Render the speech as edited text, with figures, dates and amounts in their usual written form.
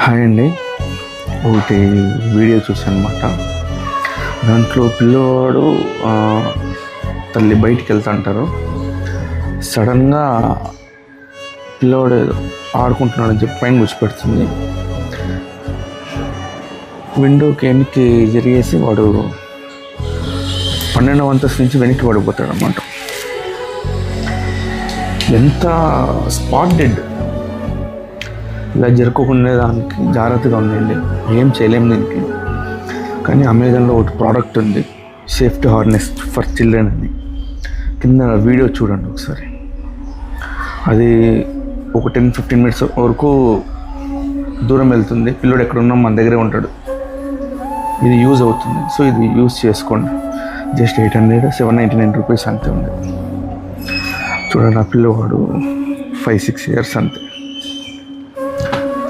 Hi అండి. ఒకటి video చూసాను అనమాట. దాంట్లో పిల్లవాడు తల్లి బయటికి వెళ్తుంటారు. సడన్గా పిల్లవాడు ఆడుకుంటున్నాడని చెప్పి పైన కూర్చోపెడుతుంది. విండోకి వెనక్కి జరిగేసి వాడు 12వ అంతస్తు నుంచి వెనక్కి పడిపోతాడు అన్నమాట. ఎంత స్పాట్ డెడ్. ఇలా జరుపుకునే దానికి జాగ్రత్తగా ఉండండి. ఏం చేయలేము దీనికి. కానీ అమెజాన్లో ఒకటి ప్రోడక్ట్ ఉంది, సేఫ్టీ హార్నెస్ ఫర్ చిల్డ్రన్ అని. కింద వీడియో చూడండి ఒకసారి. అది ఒక 10-15 మినిట్స్ వరకు దూరం వెళ్తుంది. పిల్లోడు ఎక్కడున్నా మన దగ్గరే ఉంటాడు. ఇది యూజ్ అవుతుంది. సో ఇది యూజ్ చేసుకోండి. జస్ట్ 799 రూపీస్ అంతే ఉంది. చూడండి, ఆ పిల్లవాడు 5-6 ఇయర్స్ అంతే.